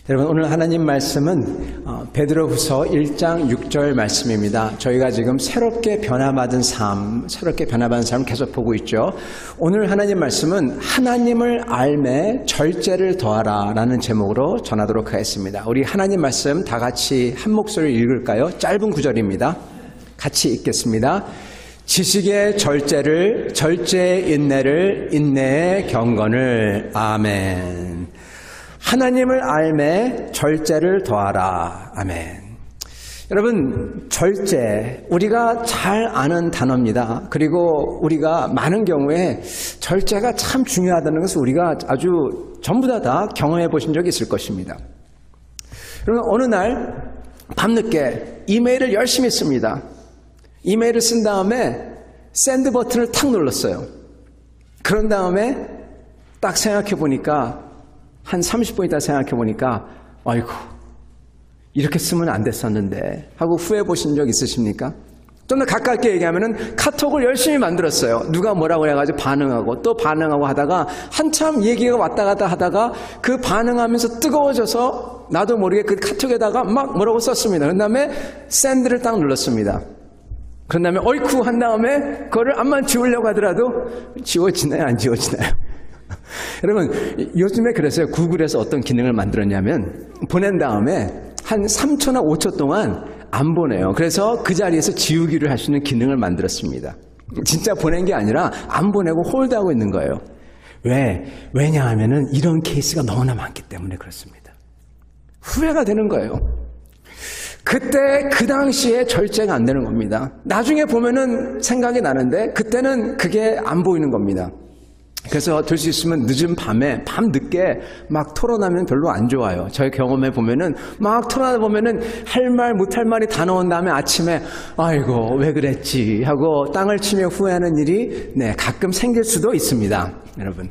여러분, 오늘 하나님 말씀은 베드로후서 1장 6절 말씀입니다. 저희가 지금 새롭게 변화받은 삶 계속 보고 있죠. 오늘 하나님 말씀은 하나님을 알매 절제를 더하라 라는 제목으로 전하도록 하겠습니다. 우리 하나님 말씀 다 같이 한 목소리를 읽을까요? 짧은 구절입니다. 같이 읽겠습니다. 지식의 절제를, 절제의 인내를, 인내의 경건을. 아멘. 하나님을 알매 절제를 더하라. 아멘. 여러분, 절제, 우리가 잘 아는 단어입니다. 그리고 우리가 많은 경우에 절제가 참 중요하다는 것을 우리가 아주 전부 다 경험해 보신 적이 있을 것입니다. 여러분, 어느 날 밤늦게 이메일을 열심히 씁니다. 이메일을 쓴 다음에 샌드 버튼을 탁 눌렀어요. 그런 다음에 딱 생각해 보니까 한 30분 있다 생각해 보니까 아이고 이렇게 쓰면 안 됐었는데 하고 후회해 보신 적 있으십니까? 좀 더 가깝게 얘기하면은 카톡을 열심히 만들었어요. 누가 뭐라고 해가지고 반응하고 또 반응하고 하다가 한참 얘기가 왔다 갔다 하다가 그 반응하면서 뜨거워져서 나도 모르게 그 카톡에다가 막 뭐라고 썼습니다. 그 다음에 샌드를 딱 눌렀습니다. 그런 다음에 어이쿠 한 다음에 그거를 암만 지우려고 하더라도 지워지나요? 안 지워지나요? 여러분, 요즘에 그래서요, 구글에서 어떤 기능을 만들었냐면 보낸 다음에 한 3초나 5초 동안 안 보내요. 그래서 그 자리에서 지우기를 할 수 있는 기능을 만들었습니다. 진짜 보낸 게 아니라 안 보내고 홀드하고 있는 거예요. 왜냐하면은 이런 케이스가 너무나 많기 때문에 그렇습니다. 후회가 되는 거예요. 그때 그 당시에 절제가 안 되는 겁니다. 나중에 보면은 생각이 나는데 그때는 그게 안 보이는 겁니다. 그래서 될 수 있으면 늦은 밤에 밤늦게 막 토론하면 별로 안 좋아요. 저희 경험해 보면은 막 토론하다 보면은 할 말 못할 말이 다 나온 다음에 아침에 아이고 왜 그랬지 하고 땅을 치며 후회하는 일이 가끔 생길 수도 있습니다. 여러분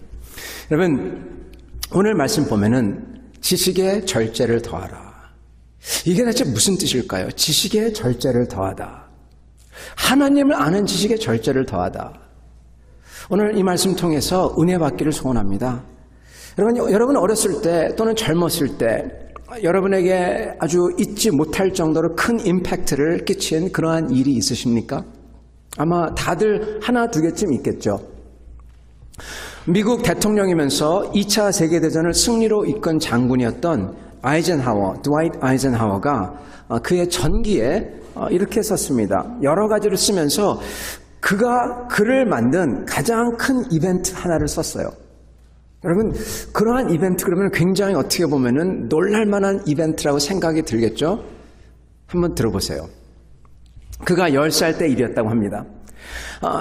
오늘 말씀 보면은 지식의 절제를 더하라. 이게 대체 무슨 뜻일까요? 지식의 절제를 더하다. 하나님을 아는 지식의 절제를 더하다. 오늘 이 말씀 통해서 은혜 받기를 소원합니다. 여러분 어렸을 때 또는 젊었을 때 여러분에게 아주 잊지 못할 정도로 큰 임팩트를 끼친 그러한 일이 있으십니까? 아마 다들 하나 두 개쯤 있겠죠. 미국 대통령이면서 2차 세계대전을 승리로 이끈 장군이었던 드와이트 아이젠하워가 그의 전기에 이렇게 썼습니다. 여러 가지를 쓰면서 그가 글을 만든 가장 큰 이벤트 하나를 썼어요. 여러분, 그러한 이벤트 그러면 굉장히 어떻게 보면은 놀랄만한 이벤트라고 생각이 들겠죠? 한번 들어보세요. 그가 10살 때 일이었다고 합니다.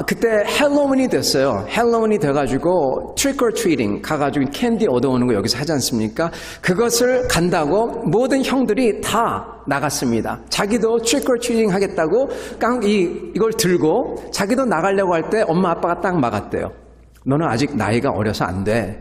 그때 헬로윈이 됐어요. 헬로윈이 돼가지고 트릭 or 트리팅 가가지고 캔디 얻어오는 거 여기서 하지 않습니까? 그것을 간다고 모든 형들이 다 나갔습니다. 자기도 트릭 or 트리팅 하겠다고 이걸 들고 자기도 나가려고 할 때 엄마 아빠가 딱 막았대요. 너는 아직 나이가 어려서 안 돼.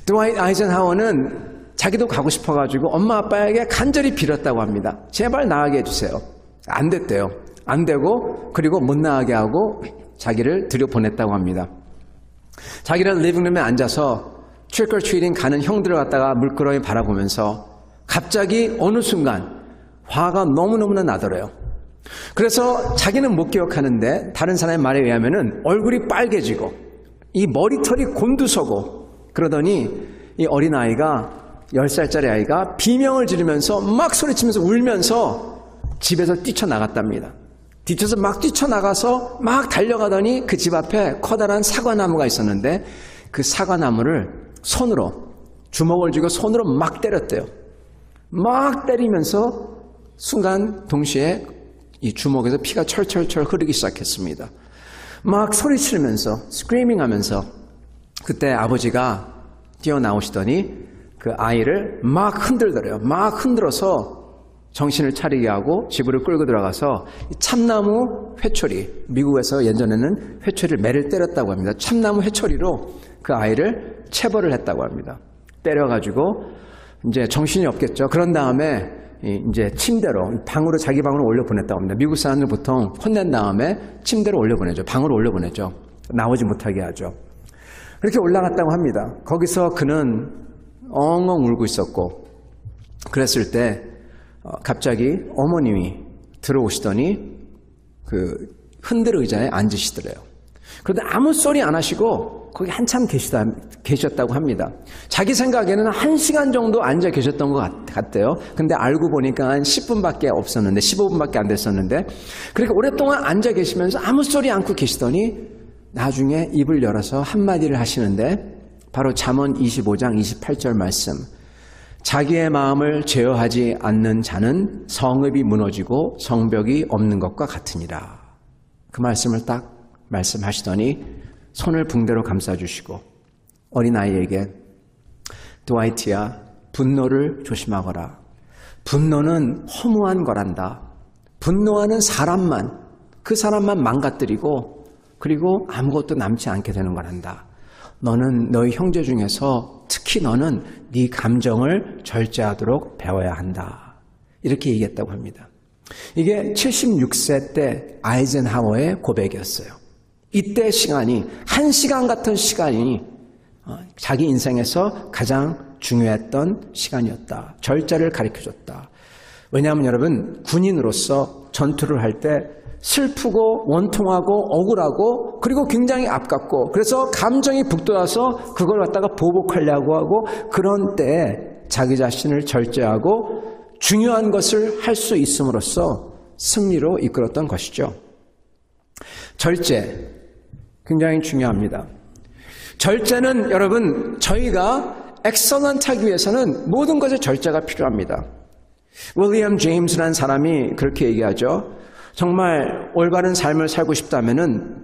드와이트 아이젠하워는 자기도 가고 싶어가지고 엄마 아빠에게 간절히 빌었다고 합니다. 제발 나가게 해주세요. 안 됐대요. 안 되고 그리고 못 나가게 하고 자기를 들여보냈다고 합니다. 자기는 리빙룸에 앉아서 트릭 or 트리팅 가는 형들을 갖다가 물끄러미 바라보면서 갑자기 어느 순간 화가 너무너무나 나더래요. 그래서 자기는 못 기억하는데 다른 사람의 말에 의하면은 얼굴이 빨개지고 이 머리털이 곤두서고 그러더니 이 어린아이가 10살짜리 아이가 비명을 지르면서 막 소리치면서 울면서 집에서 뛰쳐나갔답니다. 뒤쳐서 막 뛰쳐나가서 막 달려가더니 그 집 앞에 커다란 사과나무가 있었는데 그 사과나무를 손으로 주먹을 쥐고 손으로 막 때렸대요. 막 때리면서 순간 동시에 이 주먹에서 피가 철철철 흐르기 시작했습니다. 막 소리치면서 스크리밍 하면서 그때 아버지가 뛰어나오시더니 그 아이를 막 흔들더래요. 막 흔들어서 정신을 차리게 하고 집으로 끌고 들어가서 참나무 회초리, 미국에서 예전에는 회초리를 매를 때렸다고 합니다. 참나무 회초리로 그 아이를 체벌을 했다고 합니다. 때려가지고 이제 정신이 없겠죠. 그런 다음에 이제 침대로 방으로 자기 방으로 올려보냈다고 합니다. 미국 사람들 보통 혼낸 다음에 침대로 올려보내죠. 방으로 올려보내죠. 나오지 못하게 하죠. 그렇게 올라갔다고 합니다. 거기서 그는 엉엉 울고 있었고 그랬을 때 갑자기 어머님이 들어오시더니 그 흔들 의자에 앉으시더래요. 그런데 아무 소리 안 하시고 거기 한참 계셨다고 합니다. 자기 생각에는 1시간 정도 앉아 계셨던 것 같대요. 근데 알고 보니까 한 10분밖에 없었는데 15분밖에 안 됐었는데 그렇게 오랫동안 앉아 계시면서 아무 소리 않고 계시더니 나중에 입을 열어서 한마디를 하시는데 바로 잠언 25장 28절 말씀, 자기의 마음을 제어하지 않는 자는 성읍이 무너지고 성벽이 없는 것과 같으니라. 그 말씀을 딱 말씀하시더니 손을 붕대로 감싸주시고 어린아이에게 드와이트야, 분노를 조심하거라. 분노는 허무한 거란다. 분노하는 사람만, 그 사람만 망가뜨리고 그리고 아무것도 남지 않게 되는 거란다. 너는 너희 형제 중에서 특히 너는 네 감정을 절제하도록 배워야 한다. 이렇게 얘기했다고 합니다. 이게 76세 때 아이젠하워의 고백이었어요. 이때 시간이 1시간 같은 시간이 자기 인생에서 가장 중요했던 시간이었다. 절제를 가르쳐줬다. 왜냐하면 여러분, 군인으로서 전투를 할 때 슬프고 원통하고 억울하고 그리고 굉장히 아깝고 그래서 감정이 북돋아서 그걸 갖다가 보복하려고 하고 그런 때에 자기 자신을 절제하고 중요한 것을 할 수 있음으로써 승리로 이끌었던 것이죠. 절제, 굉장히 중요합니다. 절제는 여러분, 저희가 엑설런트하기 위해서는 모든 것에 절제가 필요합니다. 윌리엄 제임스라는 사람이 그렇게 얘기하죠. 정말 올바른 삶을 살고 싶다면은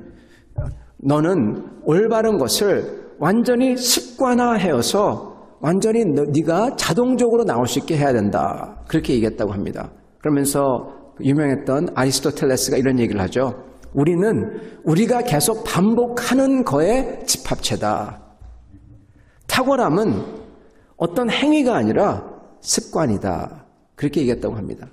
너는 올바른 것을 완전히 습관화해서 완전히 네가 자동적으로 나올 수 있게 해야 된다. 그렇게 얘기했다고 합니다. 그러면서 유명했던 아리스토텔레스가 이런 얘기를 하죠. 우리가 계속 반복하는 거에 집합체다. 탁월함은 어떤 행위가 아니라 습관이다. 그렇게 얘기했다고 합니다.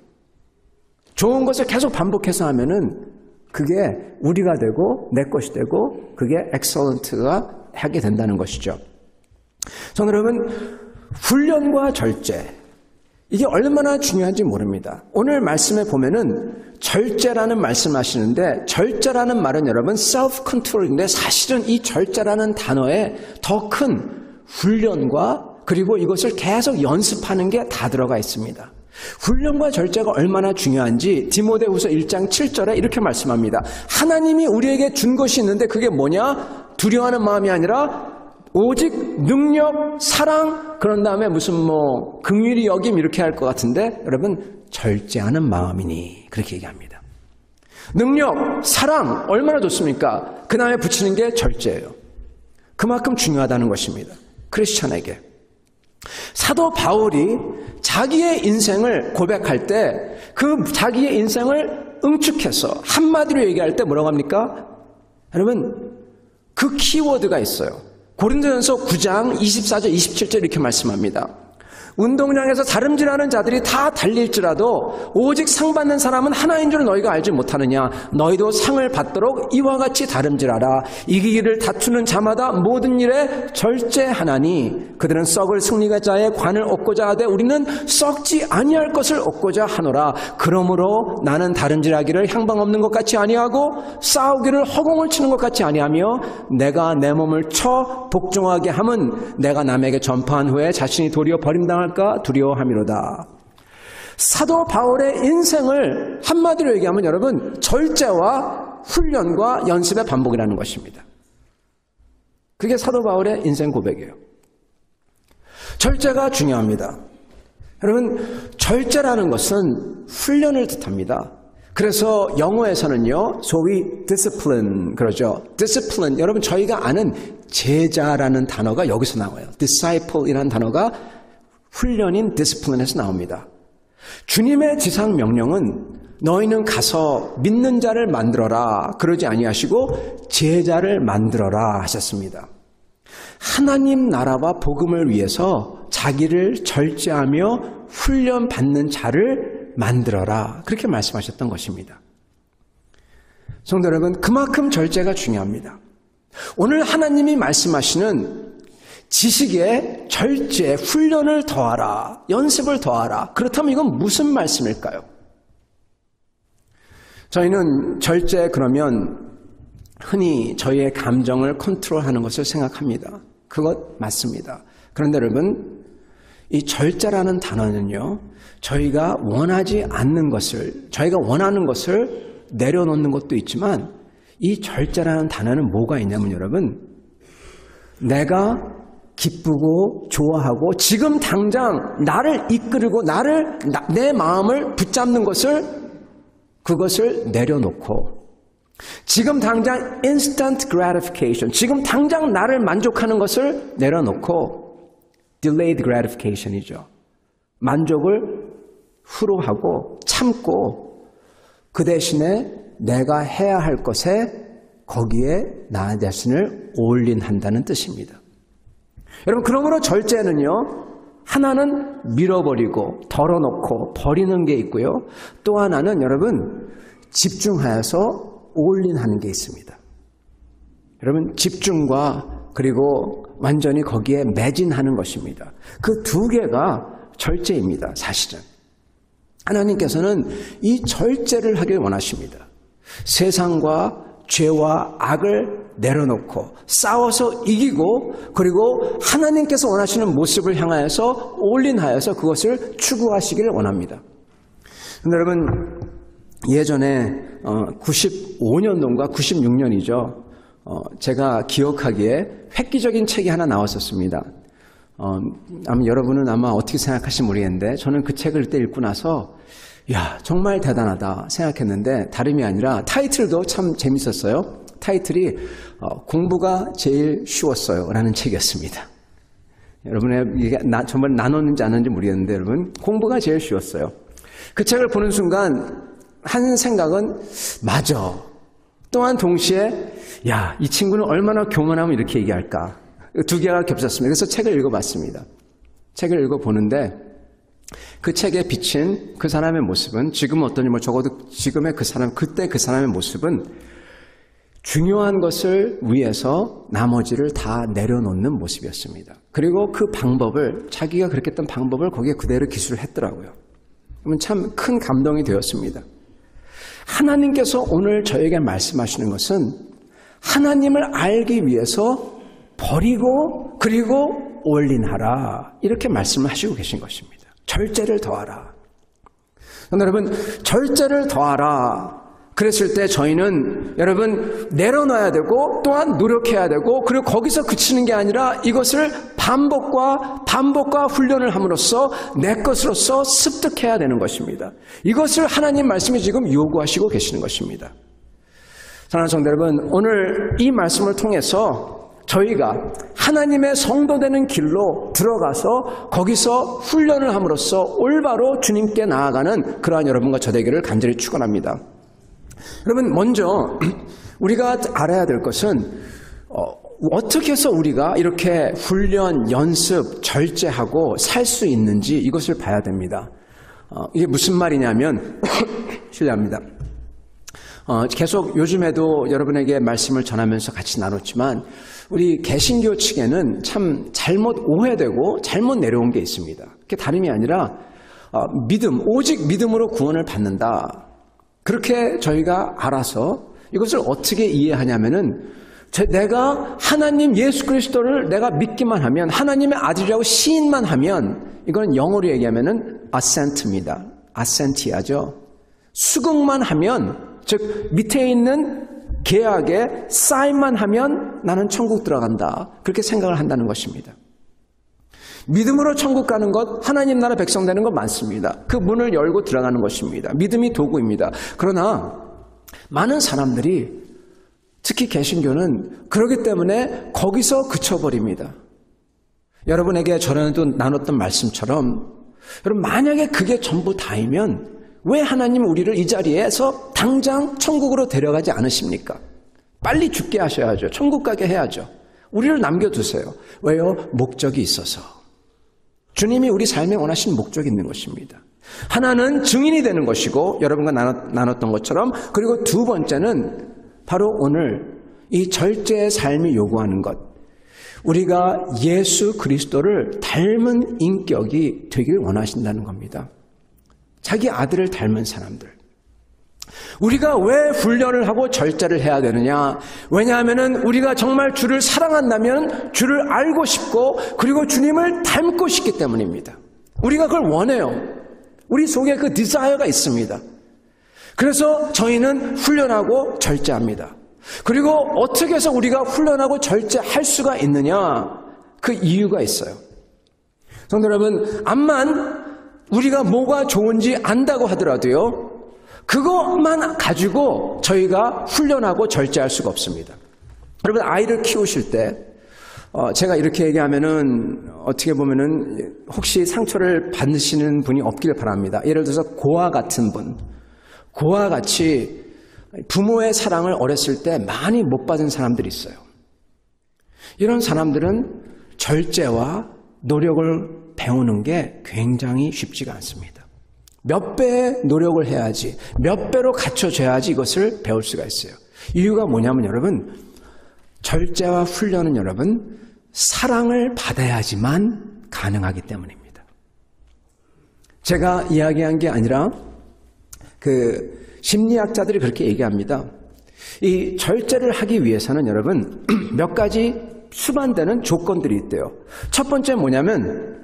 좋은 것을 계속 반복해서 하면은 그게 우리가 되고 내 것이 되고 그게 엑설런트가 하게 된다는 것이죠. 저는 여러분, 훈련과 절제, 이게 얼마나 중요한지 모릅니다. 오늘 말씀에 보면은 절제라는 말씀하시는데 절제라는 말은 여러분 self-control인데 사실은 이 절제라는 단어에 더 큰 훈련과 그리고 이것을 계속 연습하는 게 다 들어가 있습니다. 훈련과 절제가 얼마나 중요한지 디모데후서 1장 7절에 이렇게 말씀합니다. 하나님이 우리에게 준 것이 있는데 그게 뭐냐? 두려워하는 마음이 아니라 오직 능력, 사랑, 그런 다음에 무슨 긍휼히 여김 이렇게 할 것 같은데 여러분 절제하는 마음이니 그렇게 얘기합니다. 능력, 사랑 얼마나 좋습니까? 그 다음에 붙이는 게 절제예요. 그만큼 중요하다는 것입니다. 크리스천에게. 사도 바울이 자기의 인생을 고백할 때 그 자기의 인생을 응축해서 한마디로 얘기할 때 뭐라고 합니까? 여러분 그 키워드가 있어요. 고린도전서 9장 24절 27절 이렇게 말씀합니다. 운동장에서 다름질하는 자들이 다 달릴지라도 오직 상 받는 사람은 하나인 줄 너희가 알지 못하느냐. 너희도 상을 받도록 이와 같이 다름질하라. 이기기를 다투는 자마다 모든 일에 절제하나니 그들은 썩을 승리자의 관을 얻고자 하되 우리는 썩지 아니할 것을 얻고자 하노라. 그러므로 나는 다름질하기를 향방 없는 것 같이 아니하고 싸우기를 허공을 치는 것 같이 아니하며 내가 내 몸을 쳐 복종하게 함은 내가 남에게 전파한 후에 자신이 도리어 버림당할까 두려워함이로다. 사도 바울의 인생을 한마디로 얘기하면 여러분 절제와 훈련과 연습의 반복이라는 것입니다. 그게 사도 바울의 인생 고백이에요. 절제가 중요합니다. 여러분 절제라는 것은 훈련을 뜻합니다. 그래서 영어에서는요 소위 discipline 그러죠. discipline 여러분 저희가 아는 제자라는 단어가 여기서 나와요. disciple이라는 단어가 훈련인 discipline에서 나옵니다. 주님의 지상 명령은 너희는 가서 믿는 자를 만들어라 그러지 아니하시고 제자를 만들어라 하셨습니다. 하나님 나라와 복음을 위해서 자기를 절제하며 훈련받는 자를 만들어라 그렇게 말씀하셨던 것입니다. 성도 여러분 그만큼 절제가 중요합니다. 오늘 하나님이 말씀하시는 지식에 절제, 훈련을 더하라. 연습을 더하라. 그렇다면 이건 무슨 말씀일까요? 저희는 절제 그러면 흔히 저희의 감정을 컨트롤하는 것을 생각합니다. 그것 맞습니다. 그런데 여러분, 이 절제라는 단어는요, 저희가 원하지 않는 것을, 저희가 원하는 것을 내려놓는 것도 있지만, 이 절제라는 단어는 뭐가 있냐면 여러분, 내가 기쁘고 좋아하고 지금 당장 나를 이끌고 내 마음을 붙잡는 그것을 내려놓고, 지금 당장 instant gratification, 지금 당장 나를 만족하는 것을 내려놓고 delayed gratification이죠. 만족을 후로 하고 참고 그 대신에 내가 해야 할 것에 거기에 나 자신을 올인한다는 뜻입니다. 여러분, 그러므로 절제는요, 하나는 밀어버리고 덜어놓고 버리는 게 있고요. 또 하나는 여러분 집중하여서 올인하는 게 있습니다. 여러분, 집중과 그리고 완전히 거기에 매진하는 것입니다. 그 두 개가 절제입니다. 사실은 하나님께서는 이 절제를 하길 원하십니다. 세상과 죄와 악을 내려놓고 싸워서 이기고, 그리고 하나님께서 원하시는 모습을 향하여서 올인하여서 그것을 추구하시기를 원합니다. 근데 여러분, 예전에 95년도인가 96년이죠. 제가 기억하기에 획기적인 책이 하나 나왔었습니다. 아마 여러분은 어떻게 생각하실지 모르겠는데, 저는 그 책을 그때 읽고 나서 야, 정말 대단하다 생각했는데, 다름이 아니라 타이틀도 참 재밌었어요. 타이틀이 공부가 제일 쉬웠어요 라는 책이었습니다. 여러분의 이게 정말 나눴는지 안 했는지 모르겠는데, 여러분, 공부가 제일 쉬웠어요. 그 책을 보는 순간 한 생각은 맞아. 또한 동시에 야, 이 친구는 얼마나 교만하면 이렇게 얘기할까. 두 개가 겹쳤습니다. 그래서 책을 읽어봤습니다. 책을 읽어보는데 그 책에 비친 그 사람의 모습은, 지금은 어떠니 적어도 지금의 그때 그 사람의 모습은 중요한 것을 위해서 나머지를 다 내려놓는 모습이었습니다. 그리고 그 방법을, 자기가 그렇게 했던 방법을 거기에 그대로 기술을 했더라고요. 참 큰 감동이 되었습니다. 하나님께서 오늘 저에게 말씀하시는 것은 하나님을 알기 위해서 버리고 그리고 올인하라, 이렇게 말씀을 하시고 계신 것입니다. 절제를 더하라. 여러분, 절제를 더하라 그랬을 때 저희는 여러분 내려놔야 되고 또한 노력해야 되고, 그리고 거기서 그치는 게 아니라 이것을 반복과 훈련을 함으로써 내 것으로서 습득해야 되는 것입니다. 이것을 하나님 말씀이 지금 요구하시고 계시는 것입니다. 사랑하는 성도 여러분, 오늘 이 말씀을 통해서 저희가 하나님의 성도되는 길로 들어가서 거기서 훈련을 함으로써 올바로 주님께 나아가는 그러한 여러분과 저 되기를 간절히 축원합니다. 여러분, 먼저 우리가 알아야 될 것은 어떻게 해서 우리가 이렇게 훈련, 연습, 절제하고 살 수 있는지 이것을 봐야 됩니다. 이게 무슨 말이냐면 실례합니다. 계속 요즘에도 여러분에게 말씀을 전하면서 같이 나눴지만, 우리 개신교 측에는 참 잘못 오해되고 잘못 내려온 게 있습니다. 그게 다름이 아니라 믿음, 오직 믿음으로 구원을 받는다, 그렇게 저희가 알아서 이것을 어떻게 이해하냐면은, 내가 하나님 예수 그리스도를 내가 믿기만 하면, 하나님의 아들이라고 시인만 하면, 이건 영어로 얘기하면은 assent입니다. assentia죠. 수긍만 하면, 즉 밑에 있는 계약에 사인만 하면 나는 천국 들어간다, 그렇게 생각을 한다는 것입니다. 믿음으로 천국 가는 것, 하나님 나라 백성 되는 것 많습니다. 그 문을 열고 들어가는 것입니다. 믿음이 도구입니다. 그러나 많은 사람들이, 특히 개신교는 그렇기 때문에 거기서 그쳐버립니다. 여러분에게 전에도 나눴던 말씀처럼, 여러분, 만약에 그게 전부 다이면 왜 하나님은 우리를 이 자리에서 당장 천국으로 데려가지 않으십니까? 빨리 죽게 하셔야죠. 천국 가게 해야죠. 우리를 남겨두세요. 왜요? 목적이 있어서. 주님이 우리 삶에 원하시는 목적이 있는 것입니다. 하나는 증인이 되는 것이고, 여러분과 나눴던 것처럼, 그리고 두 번째는 바로 오늘 이 절제의 삶이 요구하는 것. 우리가 예수 그리스도를 닮은 인격이 되길 원하신다는 겁니다. 자기 아들을 닮은 사람들. 우리가 왜 훈련을 하고 절제를 해야 되느냐? 왜냐하면 우리가 정말 주를 사랑한다면 주를 알고 싶고 그리고 주님을 닮고 싶기 때문입니다. 우리가 그걸 원해요. 우리 속에 그 디자이어가 있습니다. 그래서 저희는 훈련하고 절제합니다. 그리고 어떻게 해서 우리가 훈련하고 절제할 수가 있느냐? 그 이유가 있어요. 성도 여러분, 암만 우리가 뭐가 좋은지 안다고 하더라도요, 그것만 가지고 저희가 훈련하고 절제할 수가 없습니다. 여러분, 아이를 키우실 때 제가 이렇게 얘기하면은 어떻게 보면은 혹시 상처를 받으시는 분이 없길 바랍니다. 예를 들어서 고아 같은 분, 고아 같이 부모의 사랑을 어렸을 때 많이 못 받은 사람들이 있어요. 이런 사람들은 절제와 노력을 배우는 게 굉장히 쉽지가 않습니다. 몇 배의 노력을 해야지, 몇 배로 갖춰져야지 이것을 배울 수가 있어요. 이유가 뭐냐면 여러분, 절제와 훈련은 여러분, 사랑을 받아야지만 가능하기 때문입니다. 제가 이야기한 게 아니라 심리학자들이 그렇게 얘기합니다. 이 절제를 하기 위해서는 여러분, 몇 가지 수반되는 조건들이 있대요. 첫 번째는 뭐냐면,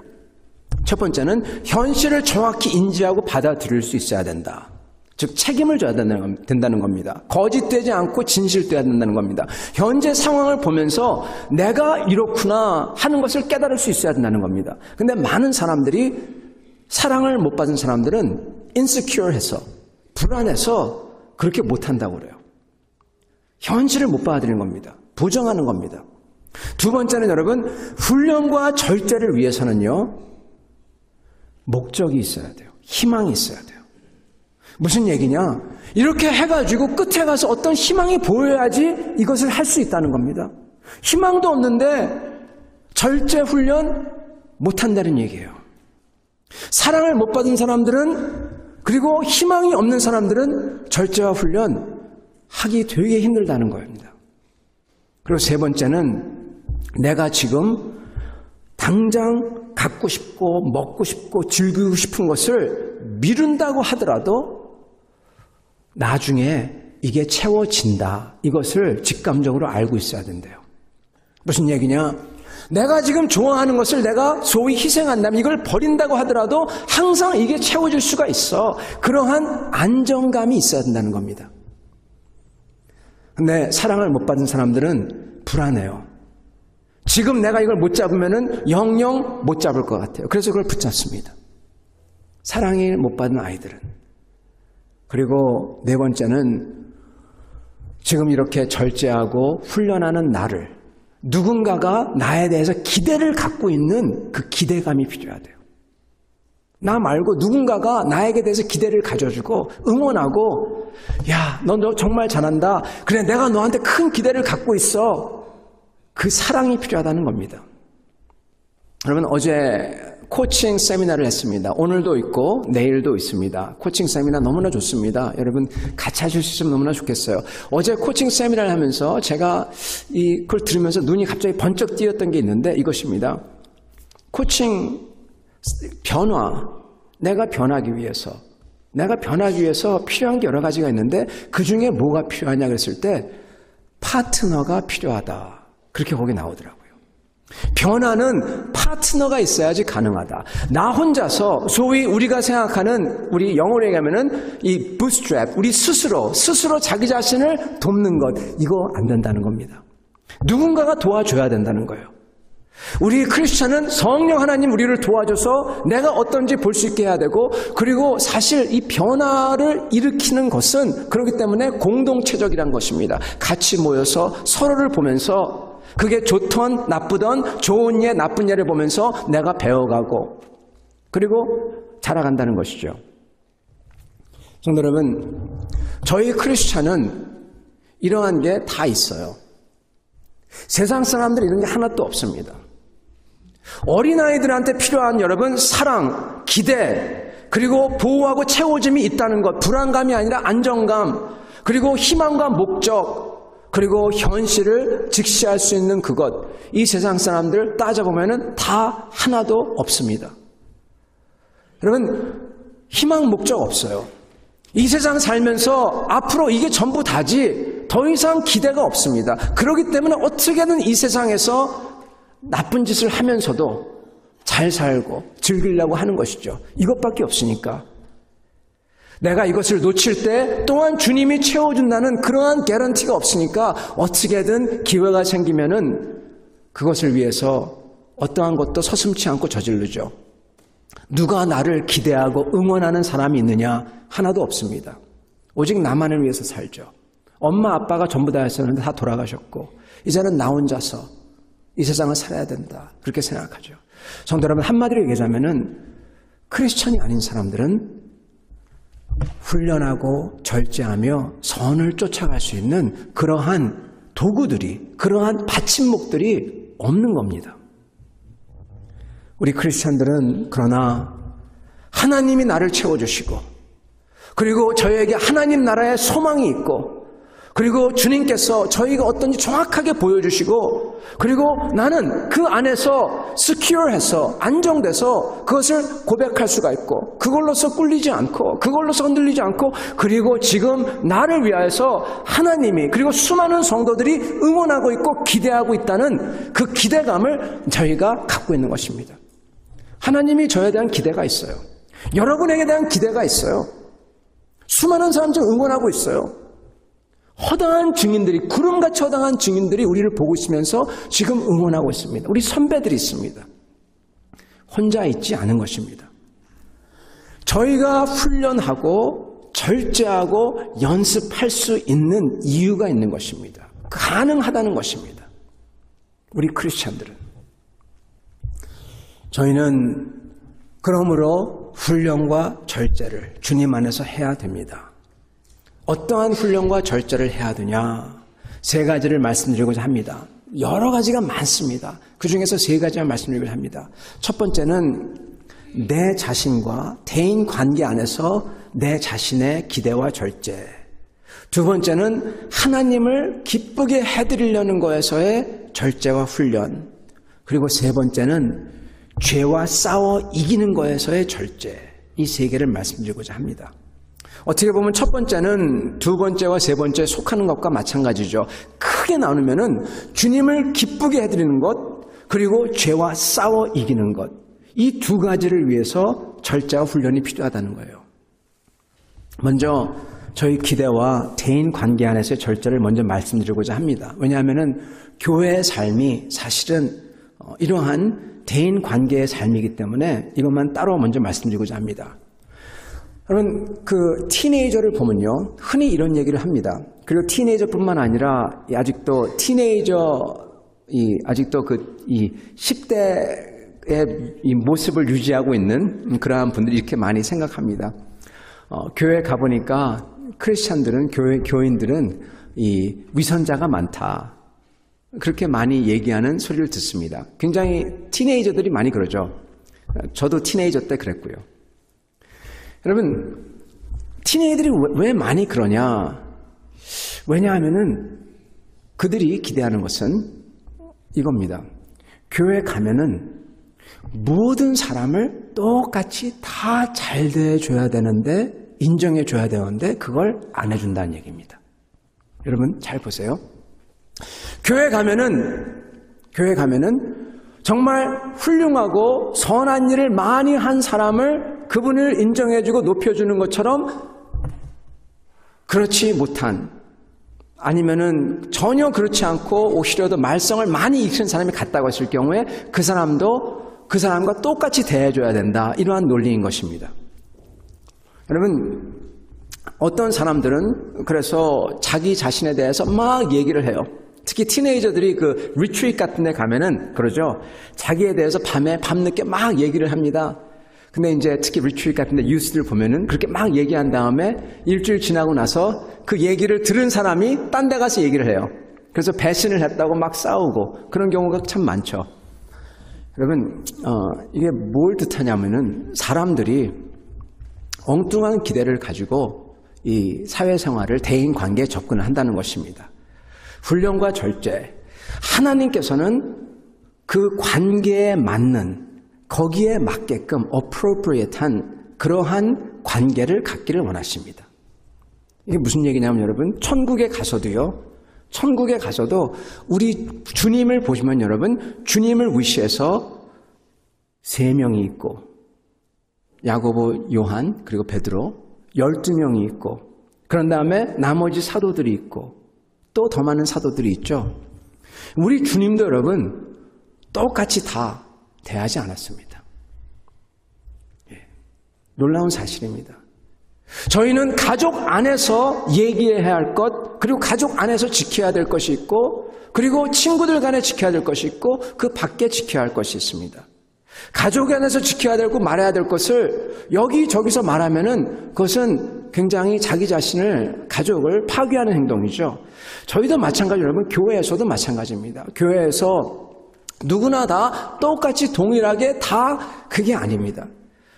첫 번째는 현실을 정확히 인지하고 받아들일 수 있어야 된다. 즉 책임을 져야 된다는 겁니다. 거짓되지 않고 진실되어야 된다는 겁니다. 현재 상황을 보면서 내가 이렇구나 하는 것을 깨달을 수 있어야 된다는 겁니다. 근데 많은 사람들이, 사랑을 못 받은 사람들은 insecure해서, 불안해서 그렇게 못한다고 그래요. 현실을 못 받아들이는 겁니다. 부정하는 겁니다. 두 번째는 여러분, 훈련과 절제를 위해서는요, 목적이 있어야 돼요. 희망이 있어야 돼요. 무슨 얘기냐? 이렇게 해가지고 끝에 가서 어떤 희망이 보여야지 이것을 할 수 있다는 겁니다. 희망도 없는데 절제 훈련 못한다는 얘기예요. 사랑을 못 받은 사람들은, 그리고 희망이 없는 사람들은 절제와 훈련 하기 되게 힘들다는 겁니다. 그리고 세 번째는 내가 지금 당장 갖고 싶고 먹고 싶고 즐기고 싶은 것을 미룬다고 하더라도 나중에 이게 채워진다. 이것을 직감적으로 알고 있어야 된대요. 무슨 얘기냐? 내가 지금 좋아하는 것을 내가 소위 희생한다면, 이걸 버린다고 하더라도 항상 이게 채워질 수가 있어. 그러한 안정감이 있어야 된다는 겁니다. 근데 사랑을 못 받은 사람들은 불안해요. 지금 내가 이걸 못 잡으면은 영영 못 잡을 것 같아요. 그래서 그걸 붙잡습니다. 사랑을 못 받은 아이들은. 그리고 네 번째는 지금 이렇게 절제하고 훈련하는 나를, 누군가가 나에 대해서 기대를 갖고 있는 그 기대감이 필요하대요. 나 말고 누군가가 나에게 대해서 기대를 가져주고 응원하고, 야, 너 정말 잘한다. 그래, 내가 너한테 큰 기대를 갖고 있어. 그 사랑이 필요하다는 겁니다. 여러분, 어제 코칭 세미나를 했습니다. 오늘도 있고 내일도 있습니다. 코칭 세미나 너무나 좋습니다. 여러분 같이 하실 수 있으면 너무나 좋겠어요. 어제 코칭 세미나를 하면서 제가 그걸 들으면서 눈이 갑자기 번쩍 띄었던 게 있는데 이것입니다. 코칭 변화, 내가 변하기 위해서 필요한 게 여러 가지가 있는데 그 중에 뭐가 필요하냐 그랬을 때 파트너가 필요하다. 그렇게 거기 나오더라고요. 변화는 파트너가 있어야지 가능하다. 나 혼자서 소위 우리가 생각하는, 우리 영어로 얘기하면은 이 bootstrap, 우리 스스로 자기 자신을 돕는 것, 이거 안 된다는 겁니다. 누군가가 도와줘야 된다는 거예요. 우리 크리스찬은 성령 하나님 우리를 도와줘서 내가 어떤지 볼 수 있게 해야 되고, 그리고 사실 이 변화를 일으키는 것은 그렇기 때문에 공동체적이란 것입니다. 같이 모여서 서로를 보면서 그게 좋던 나쁘던, 좋은 예 나쁜 예를 보면서 내가 배워가고 그리고 자라간다는 것이죠. 성도 여러분, 저희 크리스찬은 이러한 게 다 있어요. 세상 사람들은 이런 게 하나도 없습니다. 어린아이들한테 필요한 여러분 사랑, 기대, 그리고 보호하고 채워짐이 있다는 것, 불안감이 아니라 안정감, 그리고 희망과 목적, 그리고 현실을 직시할 수 있는 그것, 이 세상 사람들 따져보면 다 하나도 없습니다. 여러분, 희망 목적 없어요. 이 세상 살면서 앞으로 이게 전부 다지 더 이상 기대가 없습니다. 그렇기 때문에 어떻게든 이 세상에서 나쁜 짓을 하면서도 잘 살고 즐기려고 하는 것이죠. 이것밖에 없으니까. 내가 이것을 놓칠 때 또한 주님이 채워준다는 그러한 개런티가 없으니까 어떻게든 기회가 생기면은 그것을 위해서 어떠한 것도 서슴지 않고 저지르죠. 누가 나를 기대하고 응원하는 사람이 있느냐? 하나도 없습니다. 오직 나만을 위해서 살죠. 엄마 아빠가 전부 다였었는데 다 돌아가셨고 이제는 나 혼자서 이 세상을 살아야 된다. 그렇게 생각하죠. 성도 여러분, 한마디로 얘기하자면은 크리스천이 아닌 사람들은 훈련하고 절제하며 선을 쫓아갈 수 있는 그러한 도구들이, 그러한 받침목들이 없는 겁니다. 우리 크리스천들은 그러나 하나님이 나를 채워주시고 그리고 저에게 하나님 나라의 소망이 있고 그리고 주님께서 저희가 어떤지 정확하게 보여주시고 그리고 나는 그 안에서 secure해서 안정돼서 그것을 고백할 수가 있고 그걸로서 꿀리지 않고 그걸로서 흔들리지 않고 그리고 지금 나를 위하여서 하나님이 그리고 수많은 성도들이 응원하고 있고 기대하고 있다는 그 기대감을 저희가 갖고 있는 것입니다. 하나님이 저에 대한 기대가 있어요. 여러분에게 대한 기대가 있어요. 수많은 사람들 응원하고 있어요. 허다한 증인들이, 구름같이 허다한 증인들이 우리를 보고 있으면서 지금 응원하고 있습니다. 우리 선배들이 있습니다. 혼자 있지 않은 것입니다. 저희가 훈련하고 절제하고 연습할 수 있는 이유가 있는 것입니다. 가능하다는 것입니다. 우리 크리스찬들은. 저희는 그러므로 훈련과 절제를 주님 안에서 해야 됩니다. 어떠한 훈련과 절제를 해야 되냐? 세 가지를 말씀드리고자 합니다. 여러 가지가 많습니다. 그 중에서 세 가지만 말씀드리고자 합니다. 첫 번째는 내 자신과 대인 관계 안에서 내 자신의 기대와 절제. 두 번째는 하나님을 기쁘게 해드리려는 것에서의 절제와 훈련. 그리고 세 번째는 죄와 싸워 이기는 것에서의 절제. 이 세 개를 말씀드리고자 합니다. 어떻게 보면 첫 번째는 두 번째와 세 번째에 속하는 것과 마찬가지죠. 크게 나누면은 주님을 기쁘게 해드리는 것, 그리고 죄와 싸워 이기는 것. 이 두 가지를 위해서 절제와 훈련이 필요하다는 거예요. 먼저 저희 기대와 대인 관계 안에서의 절제를 먼저 말씀드리고자 합니다. 왜냐하면은 교회의 삶이 사실은 이러한 대인 관계의 삶이기 때문에 이것만 따로 먼저 말씀드리고자 합니다. 여러분, 그 티네이저를 보면요, 흔히 이런 얘기를 합니다. 그리고 티네이저뿐만 아니라 아직도 아직도 이 10대의 이 모습을 유지하고 있는 그러한 분들이 이렇게 많이 생각합니다. 교회 가보니까 크리스찬들은, 교인들은 이 위선자가 많다. 그렇게 많이 얘기하는 소리를 듣습니다. 굉장히 티네이저들이 많이 그러죠. 저도 티네이저 때 그랬고요. 여러분, 티네이저들이 왜 많이 그러냐? 왜냐하면은 그들이 기대하는 것은 이겁니다. 교회 가면은 모든 사람을 똑같이 다 잘 대해줘야 되는데, 인정해줘야 되는데 그걸 안 해준다는 얘기입니다. 여러분 잘 보세요. 교회 가면은 정말 훌륭하고 선한 일을 많이 한 사람을 그분을 인정해주고 높여주는 것처럼 그렇지 못한, 아니면은 전혀 그렇지 않고 오히려 더 말썽을 많이 익힌 사람이 갔다고 했을 경우에 그 사람도 그 사람과 똑같이 대해줘야 된다. 이러한 논리인 것입니다. 여러분, 어떤 사람들은 그래서 자기 자신에 대해서 막 얘기를 해요. 특히 티네이저들이 그 리트리트 같은 데 가면은 그러죠. 자기에 대해서 밤늦게 막 얘기를 합니다. 근데 이제 특히 리트리트 같은 데 유스들 보면은 그렇게 막 얘기한 다음에 일주일 지나고 나서 그 얘기를 들은 사람이 딴 데 가서 얘기를 해요. 그래서 배신을 했다고 막 싸우고 그런 경우가 참 많죠. 여러분, 이게 뭘 뜻하냐면은 사람들이 엉뚱한 기대를 가지고 이 사회생활을, 대인관계에 접근을 한다는 것입니다. 훈련과 절제. 하나님께서는 그 관계에 맞는, 거기에 맞게끔 appropriate한 그러한 관계를 갖기를 원하십니다. 이게 무슨 얘기냐면 여러분, 천국에 가서도 우리 주님을 보시면 여러분, 주님을 위시해서 3명이 있고, 야고보, 요한, 그리고 베드로 12명이 있고, 그런 다음에 나머지 사도들이 있고, 또 더 많은 사도들이 있죠. 우리 주님도 여러분 똑같이 다 대하지 않았습니다. 놀라운 사실입니다. 저희는 가족 안에서 얘기해야 할 것, 그리고 가족 안에서 지켜야 될 것이 있고, 그리고 친구들 간에 지켜야 될 것이 있고, 그 밖에 지켜야 할 것이 있습니다. 가족 안에서 지켜야 되고 말해야 될 것을 여기저기서 말하면은 그것은 굉장히 자기 자신을, 가족을 파괴하는 행동이죠. 저희도 마찬가지로 여러분, 교회에서도 마찬가지입니다. 교회에서 누구나 다 똑같이 동일하게 다 그게 아닙니다.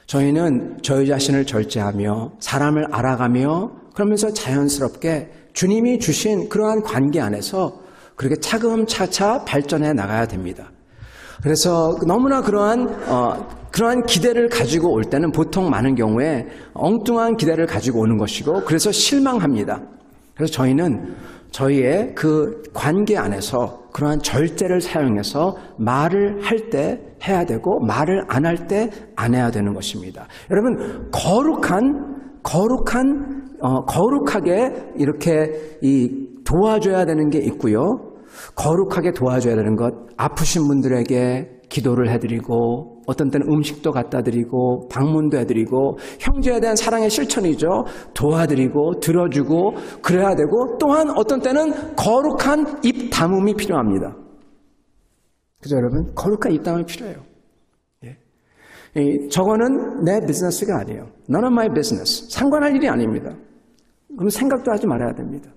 저희는 저희 자신을 절제하며 사람을 알아가며 그러면서 자연스럽게 주님이 주신 그러한 관계 안에서 그렇게 차근차차 발전해 나가야 됩니다. 그래서 너무나 그러한 기대를 가지고 올 때는 보통 많은 경우에 엉뚱한 기대를 가지고 오는 것이고, 그래서 실망합니다. 그래서 저희는 저희의 그 관계 안에서 그러한 절제를 사용해서 말을 할 때 해야 되고 말을 안 할 때 안 해야 되는 것입니다. 여러분, 거룩하게 이렇게 도와줘야 되는 게 있고요. 거룩하게 도와줘야 되는 것, 아프신 분들에게 기도를 해드리고, 어떤 때는 음식도 갖다 드리고, 방문도 해드리고, 형제에 대한 사랑의 실천이죠. 도와드리고, 들어주고, 그래야 되고, 또한 어떤 때는 거룩한 입 다문이 필요합니다. 그죠, 여러분? 거룩한 입 다문이 필요해요. 저거는 내 비즈니스가 아니에요. None of my business. 상관할 일이 아닙니다. 그럼 생각도 하지 말아야 됩니다.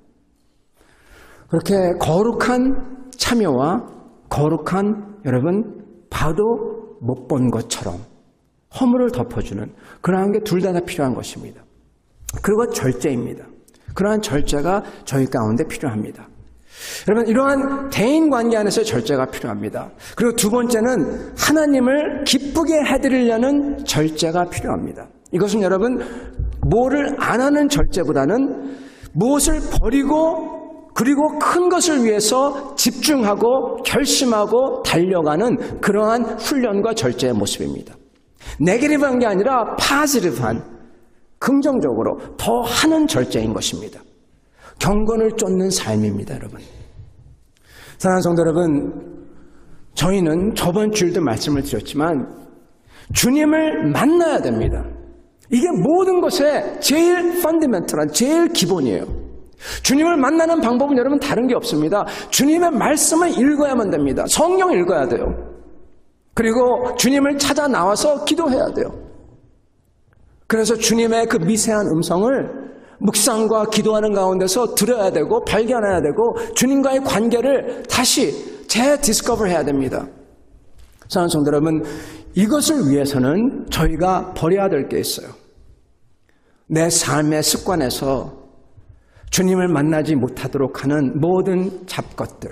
그렇게 거룩한 참여와 거룩한, 여러분, 봐도 못 본 것처럼 허물을 덮어주는 그러한 게 둘 다 필요한 것입니다. 그리고 절제입니다. 그러한 절제가 저희 가운데 필요합니다. 여러분, 이러한 대인관계 안에서 절제가 필요합니다. 그리고 두 번째는 하나님을 기쁘게 해드리려는 절제가 필요합니다. 이것은 여러분, 뭐를 안 하는 절제보다는 무엇을 버리고 그리고 큰 것을 위해서 집중하고 결심하고 달려가는 그러한 훈련과 절제의 모습입니다. 네게티브한 게 아니라 파지티브한, 긍정적으로 더 하는 절제인 것입니다. 경건을 쫓는 삶입니다, 여러분. 사랑하는 성도 여러분, 저희는 저번 주일도 말씀을 드렸지만 주님을 만나야 됩니다. 이게 모든 것의 제일 펀더멘털한, 제일 기본이에요. 주님을 만나는 방법은 여러분 다른 게 없습니다. 주님의 말씀을 읽어야만 됩니다. 성경 읽어야 돼요. 그리고 주님을 찾아 나와서 기도해야 돼요. 그래서 주님의 그 미세한 음성을 묵상과 기도하는 가운데서 들어야 되고 발견해야 되고 주님과의 관계를 다시 재디스커버 해야 됩니다. 사랑하는 성도 여러분, 이것을 위해서는 저희가 버려야 될 게 있어요. 내 삶의 습관에서 주님을 만나지 못하도록 하는 모든 잡것들,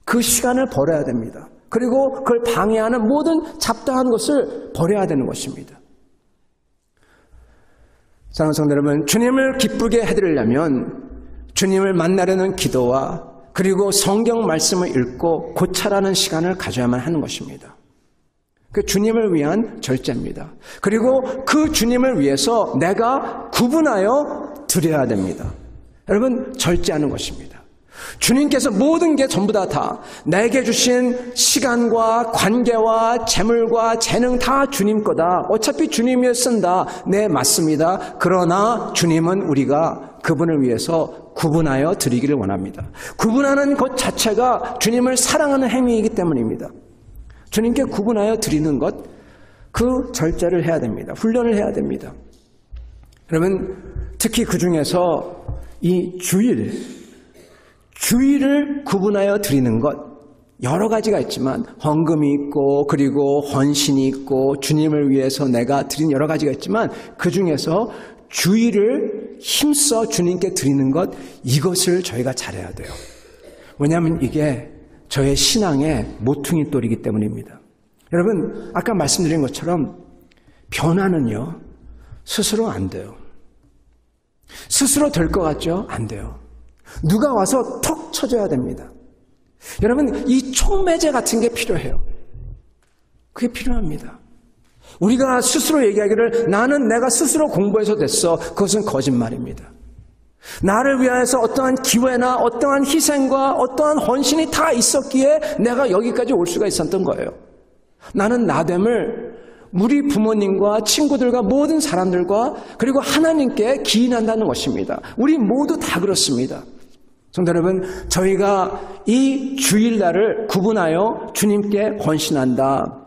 그 시간을 버려야 됩니다. 그리고 그걸 방해하는 모든 잡다한 것을 버려야 되는 것입니다. 사랑하는 성도 여러분, 주님을 기쁘게 해드리려면 주님을 만나려는 기도와 그리고 성경 말씀을 읽고 고찰하는 시간을 가져야만 하는 것입니다. 그 주님을 위한 절제입니다. 그리고 그 주님을 위해서 내가 구분하여 드려야 됩니다. 여러분, 절제하는 것입니다. 주님께서 모든 게 전부 다 내게 주신 시간과 관계와 재물과 재능 다 주님 거다. 어차피 주님이 쓴다. 네, 맞습니다. 그러나 주님은 우리가 그분을 위해서 구분하여 드리기를 원합니다. 구분하는 것 자체가 주님을 사랑하는 행위이기 때문입니다. 주님께 구분하여 드리는 것, 그 절제를 해야 됩니다. 훈련을 해야 됩니다. 여러분, 특히 그 중에서 이 주일을 구분하여 드리는 것, 여러 가지가 있지만 헌금이 있고 그리고 헌신이 있고 주님을 위해서 내가 드린 여러 가지가 있지만 그 중에서 주일을 힘써 주님께 드리는 것, 이것을 저희가 잘해야 돼요. 왜냐하면 이게 저의 신앙의 모퉁이 돌이기 때문입니다. 여러분, 아까 말씀드린 것처럼 변화는요, 스스로 안 돼요. 스스로 될 것 같죠? 안 돼요. 누가 와서 톡 쳐줘야 됩니다. 여러분, 이 촉매제 같은 게 필요해요. 그게 필요합니다. 우리가 스스로 얘기하기를 나는 내가 스스로 공부해서 됐어. 그것은 거짓말입니다. 나를 위하여서 어떠한 기회나 어떠한 희생과 어떠한 헌신이 다 있었기에 내가 여기까지 올 수가 있었던 거예요. 나는 나됨을 우리 부모님과 친구들과 모든 사람들과 그리고 하나님께 기인한다는 것입니다. 우리 모두 다 그렇습니다. 성도 여러분, 저희가 이 주일날을 구분하여 주님께 헌신한다.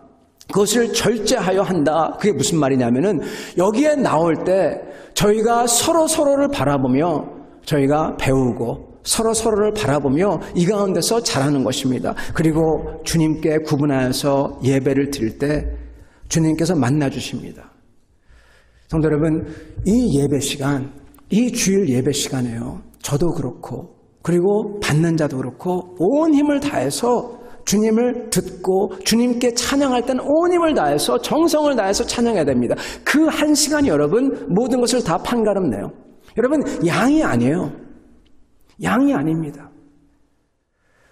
그것을 절제하여 한다. 그게 무슨 말이냐면은 여기에 나올 때 저희가 서로를 바라보며 저희가 배우고 서로를 바라보며 이 가운데서 자라는 것입니다. 그리고 주님께 구분하여서 예배를 드릴 때 주님께서 만나주십니다. 성도 여러분, 이 예배 시간, 이 주일 예배 시간에요. 저도 그렇고 그리고 받는 자도 그렇고 온 힘을 다해서 주님을 듣고 주님께 찬양할 때는 온 힘을 다해서 정성을 다해서 찬양해야 됩니다. 그 한 시간이 여러분 모든 것을 다 판가름내요. 여러분, 양이 아니에요. 양이 아닙니다.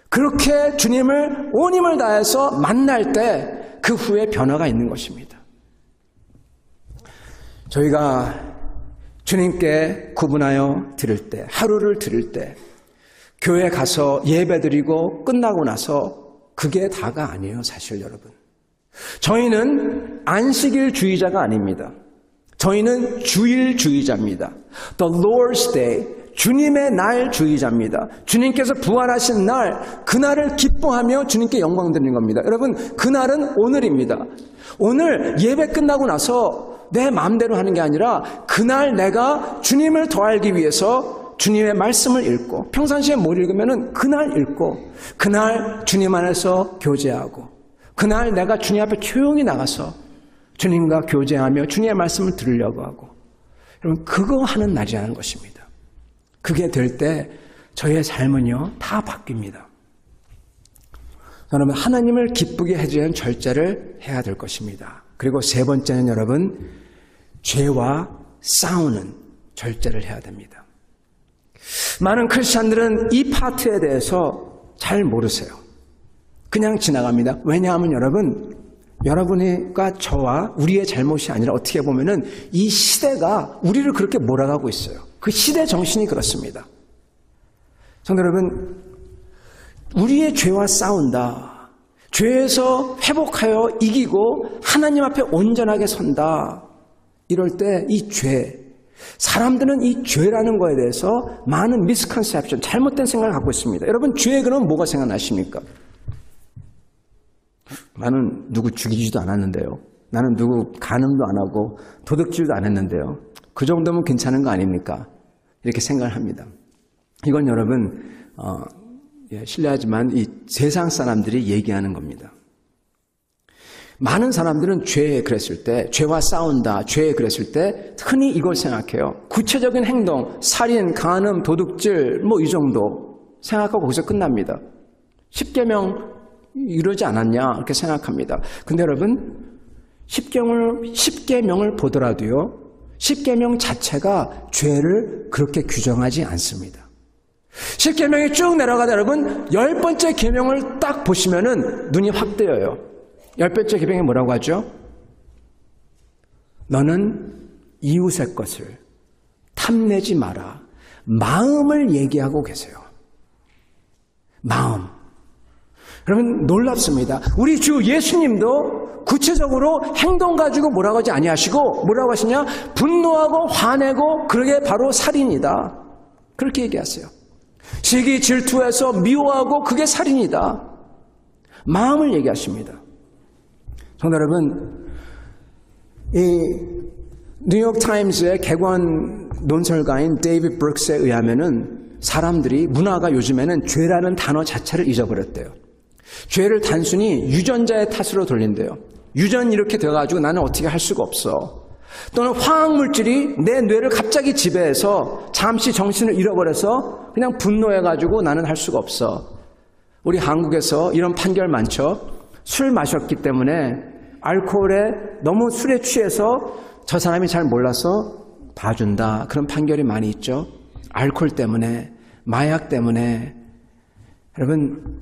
그렇게 주님을 온 힘을 다해서 만날 때 그 후에 변화가 있는 것입니다. 저희가 주님께 구분하여 드릴 때, 하루를 드릴 때, 교회 가서 예배드리고 끝나고 나서 그게 다가 아니에요, 사실 여러분. 저희는 안식일주의자가 아닙니다. 저희는 주일주의자입니다. The Lord's Day, 주님의 날 주의자입니다. 주님께서 부활하신 날, 그날을 기뻐하며 주님께 영광 드리는 겁니다. 여러분, 그날은 오늘입니다. 오늘 예배 끝나고 나서 내 마음대로 하는 게 아니라 그날 내가 주님을 더 알기 위해서 주님의 말씀을 읽고 평상시에 뭘 읽으면은 그날 읽고 그날 주님 안에서 교제하고 그날 내가 주님 앞에 조용히 나가서 주님과 교제하며 주님의 말씀을 들으려고 하고 여러분, 그거 하는 날이라는 것입니다. 그게 될 때 저희의 삶은요 다 바뀝니다. 여러분, 하나님을 기쁘게 해주는 절제를 해야 될 것입니다. 그리고 세 번째는 여러분, 죄와 싸우는 절제를 해야 됩니다. 많은 크리스찬들은 이 파트에 대해서 잘 모르세요. 그냥 지나갑니다. 왜냐하면 여러분과 저와 우리의 잘못이 아니라 어떻게 보면은 이 시대가 우리를 그렇게 몰아가고 있어요. 그 시대 정신이 그렇습니다. 성도 여러분, 우리의 죄와 싸운다. 죄에서 회복하여 이기고 하나님 앞에 온전하게 선다. 이럴 때 이 죄, 사람들은 이 죄라는 거에 대해서 많은 미스컨셉션, 잘못된 생각을 갖고 있습니다. 여러분, 죄에 그러면 뭐가 생각나십니까? 나는 누구 죽이지도 않았는데요. 나는 누구 간음도 안 하고 도둑질도 안 했는데요. 그 정도면 괜찮은 거 아닙니까? 이렇게 생각을 합니다. 이건 여러분, 실례하지만 이 세상 사람들이 얘기하는 겁니다. 많은 사람들은 죄에 그랬을 때, 죄와 싸운다, 죄에 그랬을 때 흔히 이걸 생각해요. 구체적인 행동, 살인, 간음, 도둑질, 뭐 이 정도 생각하고 거기서 끝납니다. 십계명 이러지 않았냐 이렇게 생각합니다. 근데 여러분, 십계명을 보더라도요, 십계명 자체가 죄를 그렇게 규정하지 않습니다. 십계명이 쭉 내려가다 여러분, 10번째 계명을 딱 보시면은 눈이 확 뜨여요. 10번째 계명이 뭐라고 하죠? 너는 이웃의 것을 탐내지 마라. 마음을 얘기하고 계세요. 마음. 여러분, 놀랍습니다. 우리 주 예수님도 구체적으로 행동 가지고 뭐라고 하지 아니하시고 뭐라고 하시냐? 분노하고 화내고 그게 바로 살인이다. 그렇게 얘기하세요. 시기 질투해서 미워하고 그게 살인이다. 마음을 얘기하십니다. 성도 여러분, 이 뉴욕타임스의 객원 논설가인 데이비드 브룩스에 의하면은 사람들이, 문화가 요즘에는 죄라는 단어 자체를 잊어버렸대요. 죄를 단순히 유전자의 탓으로 돌린대요. 유전 이렇게 돼가지고 나는 어떻게 할 수가 없어. 또는 화학물질이 내 뇌를 갑자기 지배해서 잠시 정신을 잃어버려서 그냥 분노해가지고 나는 할 수가 없어. 우리 한국에서 이런 판결 많죠. 술 마셨기 때문에 알코올에 너무 술에 취해서 저 사람이 잘 몰라서 봐준다. 그런 판결이 많이 있죠. 알코올 때문에, 마약 때문에. 여러분,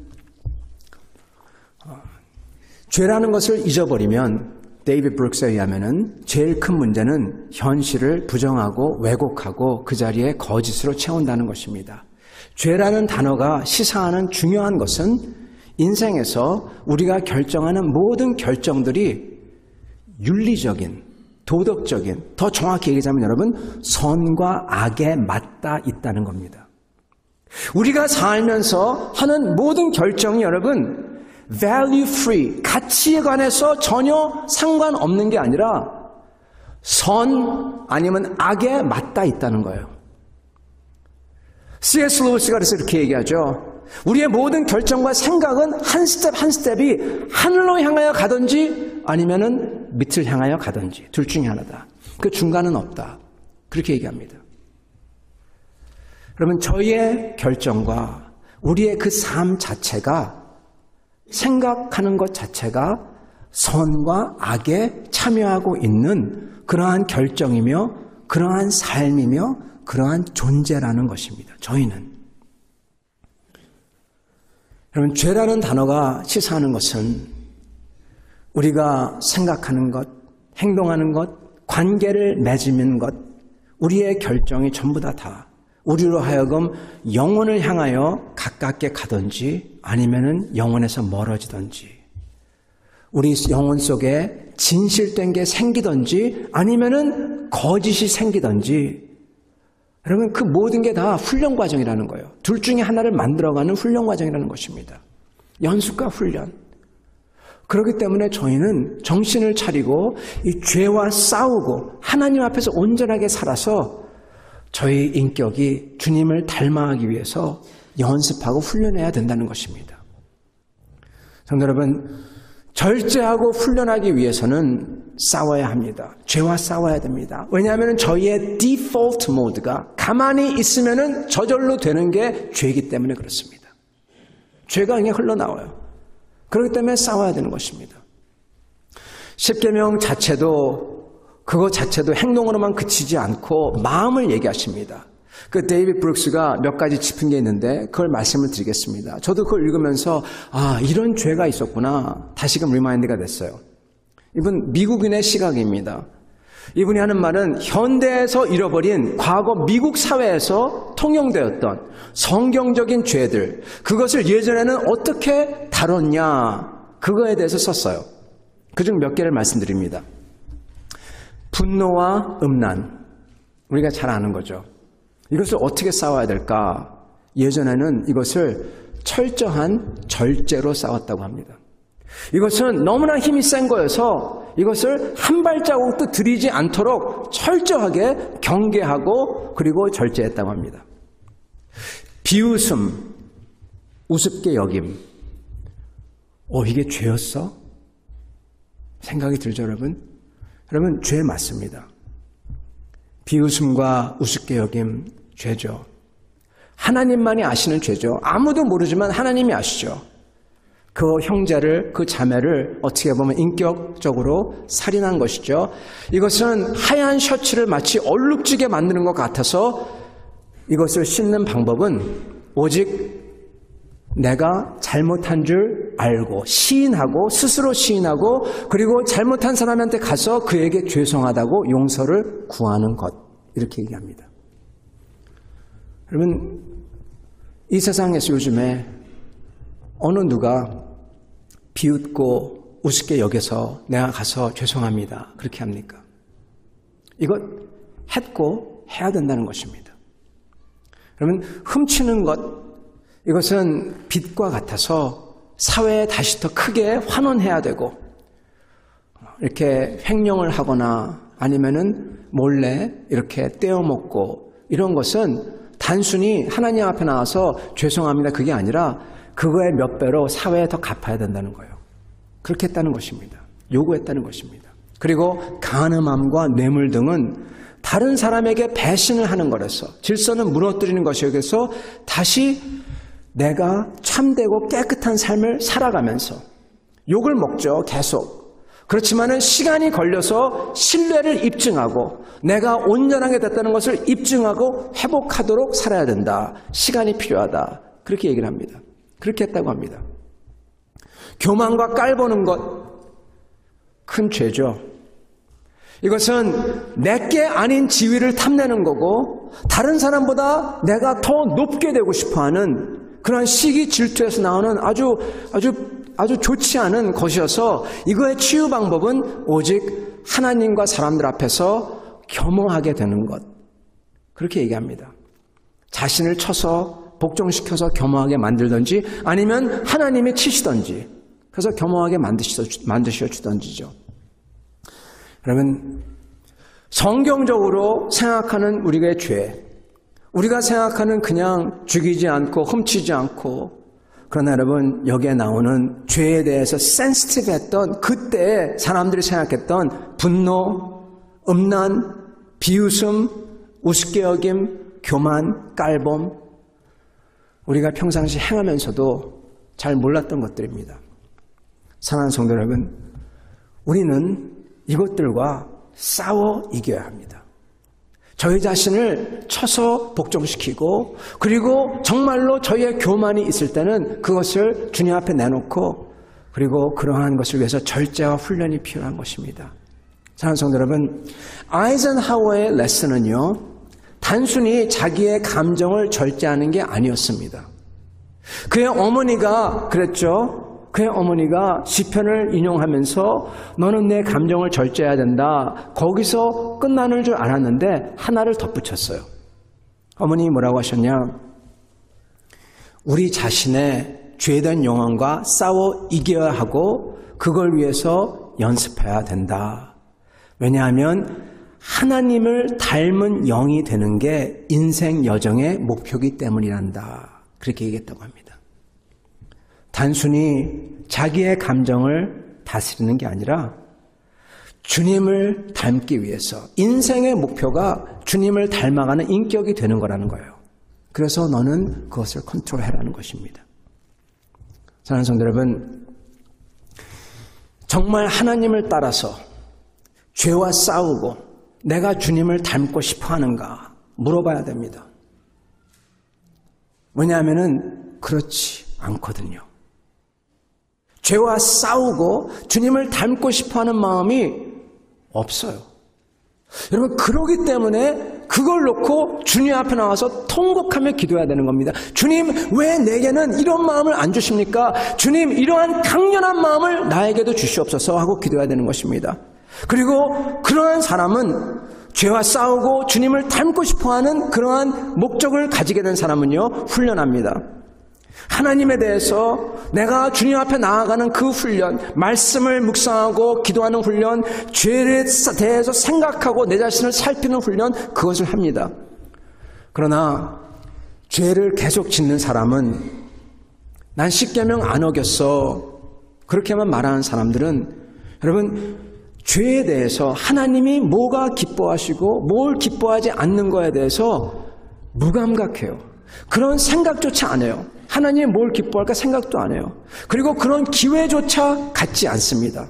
죄라는 것을 잊어버리면 데이비드 브룩스에 의하면은 제일 큰 문제는 현실을 부정하고 왜곡하고 그 자리에 거짓으로 채운다는 것입니다. 죄라는 단어가 시사하는 중요한 것은 인생에서 우리가 결정하는 모든 결정들이 윤리적인, 도덕적인, 더 정확히 얘기하자면 여러분, 선과 악에 맞닿아 있다는 겁니다. 우리가 살면서 하는 모든 결정이 여러분, value free, 가치에 관해서 전혀 상관없는 게 아니라 선 아니면 악에 맞닿아 있다는 거예요. C.S. 루이스가 그래서 이렇게 얘기하죠. 우리의 모든 결정과 생각은 한 스텝 한 스텝이 하늘로 향하여 가든지 아니면은 밑을 향하여 가든지 둘 중에 하나다. 그 중간은 없다. 그렇게 얘기합니다. 그러면 저희의 결정과 우리의 그 삶 자체가 생각하는 것 자체가 선과 악에 참여하고 있는 그러한 결정이며 그러한 삶이며 그러한 존재라는 것입니다. 저희는. 여러분, 죄라는 단어가 시사하는 것은 우리가 생각하는 것, 행동하는 것, 관계를 맺는 것, 우리의 결정이 전부 다 우리로 하여금 영혼을 향하여 가깝게 가든지 아니면은 영혼에서 멀어지든지 우리 영혼 속에 진실된 게 생기든지 아니면은 거짓이 생기든지 여러분 그 모든 게 다 훈련 과정이라는 거예요. 둘 중에 하나를 만들어가는 훈련 과정이라는 것입니다. 연습과 훈련. 그렇기 때문에 저희는 정신을 차리고 이 죄와 싸우고 하나님 앞에서 온전하게 살아서 저희 인격이 주님을 닮아가기 위해서 연습하고 훈련해야 된다는 것입니다. 성도 여러분, 절제하고 훈련하기 위해서는 싸워야 합니다. 죄와 싸워야 됩니다. 왜냐하면 저희의 디폴트 모드가 가만히 있으면 저절로 되는 게 죄이기 때문에 그렇습니다. 죄가 그냥 흘러나와요. 그렇기 때문에 싸워야 되는 것입니다. 십계명 자체도 그거 자체도 행동으로만 그치지 않고 마음을 얘기하십니다. 그 데이비드 브룩스가 몇 가지 짚은 게 있는데 그걸 말씀을 드리겠습니다. 저도 그걸 읽으면서 이런 죄가 있었구나 다시금 리마인드가 됐어요. 이분 미국인의 시각입니다. 이분이 하는 말은 현대에서 잃어버린 과거 미국 사회에서 통용되었던 성경적인 죄들 그것을 예전에는 어떻게 다뤘냐 그거에 대해서 썼어요. 그중 몇 개를 말씀드립니다. 분노와 음란 우리가 잘 아는 거죠. 이것을 어떻게 싸워야 될까? 예전에는 이것을 철저한 절제로 싸웠다고 합니다. 이것은 너무나 힘이 센 거여서 이것을 한 발자국도 들이지 않도록 철저하게 경계하고 그리고 절제했다고 합니다. 비웃음, 우습게 여김. 이게 죄였어? 생각이 들죠, 여러분? 여러분, 죄 맞습니다. 비웃음과 우습게 여김, 죄죠. 하나님만이 아시는 죄죠. 아무도 모르지만 하나님이 아시죠. 그 형제를, 그 자매를 어떻게 보면 인격적으로 살인한 것이죠. 이것은 하얀 셔츠를 마치 얼룩지게 만드는 것 같아서 이것을 씻는 방법은 오직 내가 잘못한 줄 알고 시인하고 스스로 시인하고 그리고 잘못한 사람한테 가서 그에게 죄송하다고 용서를 구하는 것 이렇게 얘기합니다. 여러분 이 세상에서 요즘에 어느 누가 비웃고 우습게 여겨서 내가 가서 죄송합니다 그렇게 합니까? 이것 했고 해야 된다는 것입니다. 여러분 훔치는 것 이것은 빚과 같아서 사회에 다시 더 크게 환원해야 되고 이렇게 횡령을 하거나 아니면은 몰래 이렇게 떼어먹고 이런 것은 단순히 하나님 앞에 나와서 죄송합니다 그게 아니라 그거의 몇 배로 사회에 더 갚아야 된다는 거예요. 그렇게 했다는 것입니다. 요구했다는 것입니다. 그리고 간음함과 뇌물 등은 다른 사람에게 배신을 하는 거라서 질서는 무너뜨리는 것이어서 다시 내가 참되고 깨끗한 삶을 살아가면서 욕을 먹죠. 계속. 그렇지만은 시간이 걸려서 신뢰를 입증하고 내가 온전하게 됐다는 것을 입증하고 회복하도록 살아야 된다. 시간이 필요하다. 그렇게 얘기를 합니다. 그렇게 했다고 합니다. 교만과 깔보는 것, 큰 죄죠. 이것은 내게 아닌 지위를 탐내는 거고 다른 사람보다 내가 더 높게 되고 싶어하는 그런 시기 질투에서 나오는 아주 좋지 않은 것이어서 이거의 치유 방법은 오직 하나님과 사람들 앞에서 겸허하게 되는 것. 그렇게 얘기합니다. 자신을 쳐서 복종시켜서 겸허하게 만들든지 아니면 하나님이 치시든지 그래서 겸허하게 만드셔 주든지죠. 그러면 성경적으로 생각하는 우리의 죄, 우리가 생각하는 그냥 죽이지 않고 훔치지 않고 그러나 여러분 여기에 나오는 죄에 대해서 센시티브했던 그때의 사람들이 생각했던 분노, 음란, 비웃음, 우습게 여김, 교만, 깔봄 우리가 평상시 행하면서도 잘 몰랐던 것들입니다. 사랑하는 성도 여러분, 우리는 이것들과 싸워 이겨야 합니다. 저희 자신을 쳐서 복종시키고 그리고 정말로 저희의 교만이 있을 때는 그것을 주님 앞에 내놓고 그리고 그러한 것을 위해서 절제와 훈련이 필요한 것입니다. 사랑하는 성도 여러분, 아이젠하워의 레슨은요 단순히 자기의 감정을 절제하는 게 아니었습니다. 그의 어머니가 그랬죠. 그의 어머니가 시편을 인용하면서 너는 내 감정을 절제해야 된다. 거기서 끝나는 줄 알았는데 하나를 덧붙였어요. 어머님이 뭐라고 하셨냐? 우리 자신의 죄된 영혼과 싸워 이겨야 하고 그걸 위해서 연습해야 된다. 왜냐하면 하나님을 닮은 영이 되는 게 인생 여정의 목표이기 때문이란다. 그렇게 얘기했다고 합니다. 단순히 자기의 감정을 다스리는 게 아니라 주님을 닮기 위해서 인생의 목표가 주님을 닮아가는 인격이 되는 거라는 거예요. 그래서 너는 그것을 컨트롤해라는 것입니다. 사랑하는 성도 여러분, 정말 하나님을 따라서 죄와 싸우고 내가 주님을 닮고 싶어 하는가 물어봐야 됩니다. 왜냐하면 그렇지 않거든요. 죄와 싸우고 주님을 닮고 싶어하는 마음이 없어요. 여러분 그러기 때문에 그걸 놓고 주님 앞에 나와서 통곡하며 기도해야 되는 겁니다. 주님 왜 내게는 이런 마음을 안 주십니까? 주님 이러한 강렬한 마음을 나에게도 주시옵소서 하고 기도해야 되는 것입니다. 그리고 그러한 사람은 죄와 싸우고 주님을 닮고 싶어하는 그러한 목적을 가지게 된 사람은요 훈련합니다. 하나님에 대해서 내가 주님 앞에 나아가는 그 훈련, 말씀을 묵상하고 기도하는 훈련, 죄에 대해서 생각하고 내 자신을 살피는 훈련, 그것을 합니다. 그러나 죄를 계속 짓는 사람은 난 십계명 안 어겼어 그렇게만 말하는 사람들은 여러분 죄에 대해서 하나님이 뭐가 기뻐하시고 뭘 기뻐하지 않는 거에 대해서 무감각해요. 그런 생각조차 안 해요. 하나님이 뭘 기뻐할까 생각도 안 해요. 그리고 그런 기회조차 갖지 않습니다.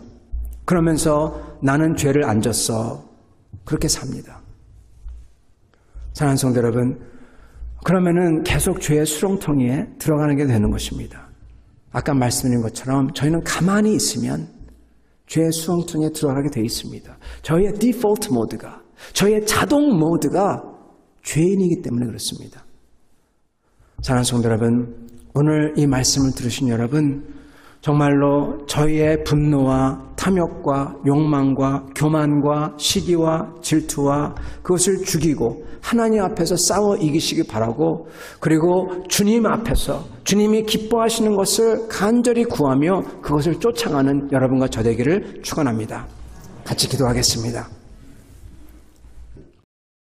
그러면서 나는 죄를 안 졌어. 그렇게 삽니다. 사랑하는 성도 여러분, 그러면은 계속 죄의 수렁텅이에 들어가는 게 되는 것입니다. 아까 말씀드린 것처럼 저희는 가만히 있으면 죄의 수렁텅이에 들어가게 되어 있습니다. 저희의 디폴트 모드가, 저희의 자동 모드가 죄인이기 때문에 그렇습니다. 사랑하는 성도 여러분, 오늘 이 말씀을 들으신 여러분, 정말로 저희의 분노와 탐욕과 욕망과 교만과 시기와 질투와 그것을 죽이고 하나님 앞에서 싸워 이기시기 바라고, 그리고 주님 앞에서 주님이 기뻐하시는 것을 간절히 구하며 그것을 쫓아가는 여러분과 저 되기를 축원합니다. 같이 기도하겠습니다.